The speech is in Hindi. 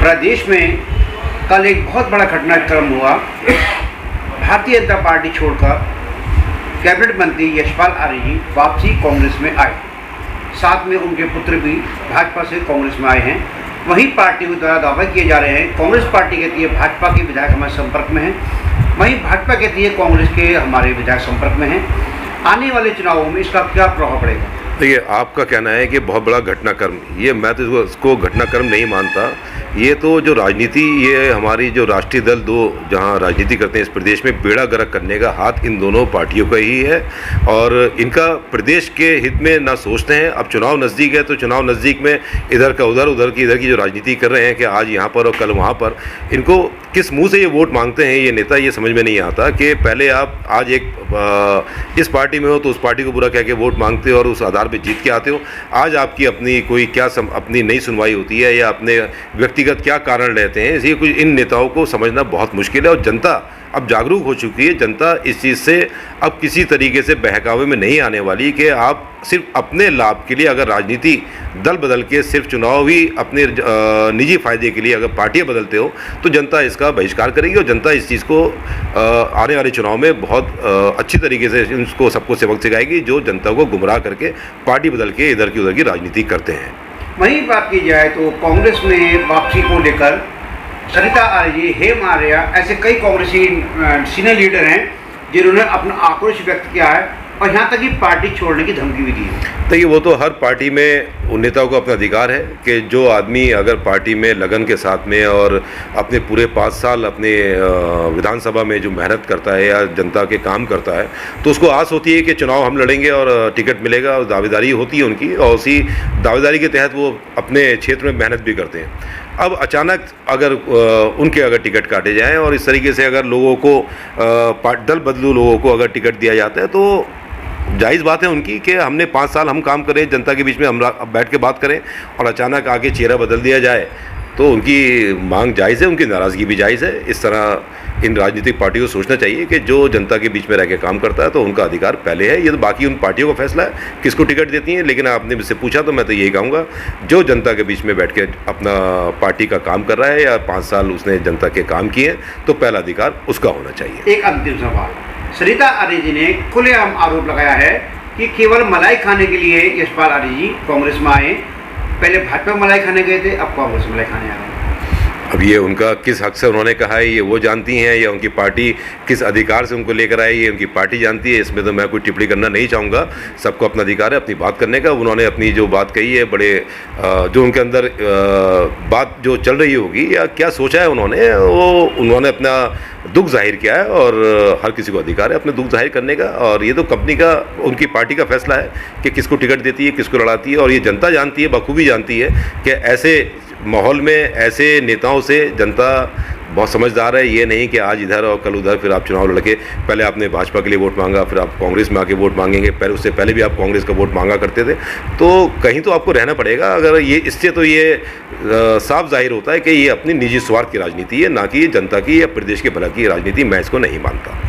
प्रदेश में कल एक बहुत बड़ा घटनाक्रम हुआ। भारतीय जनता पार्टी छोड़कर कैबिनेट मंत्री यशपाल आर्य जी वापसी कांग्रेस में आए, साथ में उनके पुत्र भी भाजपा से कांग्रेस में आए हैं। वहीं पार्टी के द्वारा दावा किए जा रहे हैं, कांग्रेस पार्टी कहती है भाजपा के विधायक हमारे संपर्क में हैं, वहीं भाजपा कहती है कांग्रेस के हमारे विधायक संपर्क में हैं। आने वाले चुनावों में इसका क्या प्रभाव पड़ेगा? देखिए, आपका कहना है कि बहुत बड़ा घटनाक्रम, ये मैं तो इसको घटनाक्रम नहीं मानता। ये तो जो राजनीति, ये हमारी जो राष्ट्रीय दल दो जहां राजनीति करते हैं इस प्रदेश में, बेड़ा गर्क करने का हाथ इन दोनों पार्टियों का ही है और इनका प्रदेश के हित में ना सोचते हैं। अब चुनाव नज़दीक है तो चुनाव नज़दीक में इधर का उधर, उधर की इधर की जो राजनीति कर रहे हैं कि आज यहाँ पर और कल वहाँ पर, इनको किस मुंह से ये वोट मांगते हैं ये नेता, ये समझ में नहीं आता कि पहले आप आज इस पार्टी में हो तो उस पार्टी को बुरा कह के वोट मांगते हो और उस आधार पे जीत के आते हो। आज आपकी अपनी कोई क्या अपनी नई सुनवाई होती है या अपने व्यक्तिगत क्या कारण रहते हैं, इसलिए कुछ इन नेताओं को समझना बहुत मुश्किल है। और जनता अब जागरूक हो चुकी है। जनता इस चीज़ से अब किसी तरीके से बहकावे में नहीं आने वाली कि आप सिर्फ अपने लाभ के लिए अगर राजनीति दल बदल के सिर्फ चुनाव ही अपने निजी फायदे के लिए अगर पार्टियां बदलते हो तो जनता इसका बहिष्कार करेगी और जनता इस चीज़ को आने वाले चुनाव में बहुत अच्छी तरीके से इसको सबको सबक सिखाएगी जो जनता को गुमराह करके पार्टी बदल के इधर की उधर की राजनीति करते हैं। वहीं बात की जाए तो कांग्रेस में वापसी को लेकर सरिता आर्य जी, हेम आर्य, ऐसे कई कांग्रेसी सीनियर लीडर हैं जिन्होंने अपना आक्रोश व्यक्त किया है और यहाँ तक कि पार्टी छोड़ने की धमकी भी दी है। देखिए, वो तो हर पार्टी में उन नेताओं को अपना अधिकार है कि जो आदमी अगर पार्टी में लगन के साथ में और अपने पूरे 5 साल अपने विधानसभा में जो मेहनत करता है या जनता के काम करता है तो उसको आस होती है कि चुनाव हम लड़ेंगे और टिकट मिलेगा और दावेदारी होती है उनकी और उसी दावेदारी के तहत वो अपने क्षेत्र में मेहनत भी करते हैं। अब अचानक अगर उनके अगर टिकट काटे जाएं और इस तरीके से अगर लोगों को दल बदलू लोगों को अगर टिकट दिया जाता है तो जायज़ बात है उनकी कि हमने 5 साल हम काम करें, जनता के बीच में हम बैठ के बात करें और अचानक आके चेहरा बदल दिया जाए तो उनकी मांग जायज़ है, उनकी नाराज़गी भी जायज़ है। इस तरह इन राजनीतिक पार्टियों को सोचना चाहिए कि जो जनता के बीच में रह के काम करता है तो उनका अधिकार पहले है। ये तो बाकी उन पार्टियों का फैसला है किसको टिकट देती हैं, लेकिन आपने मुझसे पूछा तो मैं तो यही कहूँगा जो जनता के बीच में बैठ के अपना पार्टी का काम कर रहा है या 5 साल उसने जनता के काम किए हैं तो पहला अधिकार उसका होना चाहिए। एक अंतिम सवाल, सरिता आर्य जी ने खुलेआम आरोप लगाया है कि केवल मलाई खाने के लिए यशपाल आर्य जी कांग्रेस में आए। पहले भाजपा में मलाई खाने गए थे, अब कांग्रेस में मलाई खाने आ गए। अब ये उनका किस हक से उन्होंने कहा है ये वो जानती हैं या उनकी पार्टी किस अधिकार से उनको लेकर आई ये उनकी पार्टी जानती है। इसमें तो मैं कोई टिप्पणी करना नहीं चाहूँगा। सबको अपना अधिकार है अपनी बात करने का। उन्होंने अपनी जो बात कही है बड़े जो उनके अंदर बात जो चल रही होगी या क्या सोचा है उन्होंने अपना दुख जाहिर किया है और हर किसी को अधिकार है अपने दुख जाहिर करने का। और ये तो कंपनी का उनकी पार्टी का फैसला है कि किसको टिकट देती है, किसको लड़ाती है। और ये जनता जानती है, बखूबी जानती है कि ऐसे माहौल में ऐसे नेताओं से जनता बहुत समझदार है। ये नहीं कि आज इधर और कल उधर, फिर आप चुनाव लड़के पहले आपने भाजपा के लिए वोट मांगा, फिर आप कांग्रेस में आके वोट मांगेंगे, पहले उससे पहले भी आप कांग्रेस का वोट मांगा करते थे। तो कहीं तो आपको रहना पड़ेगा। अगर ये इससे तो ये साफ जाहिर होता है कि ये अपनी निजी स्वार्थ की राजनीति है, ना कि जनता की या प्रदेश के भला की राजनीति। मैं इसको नहीं मानता।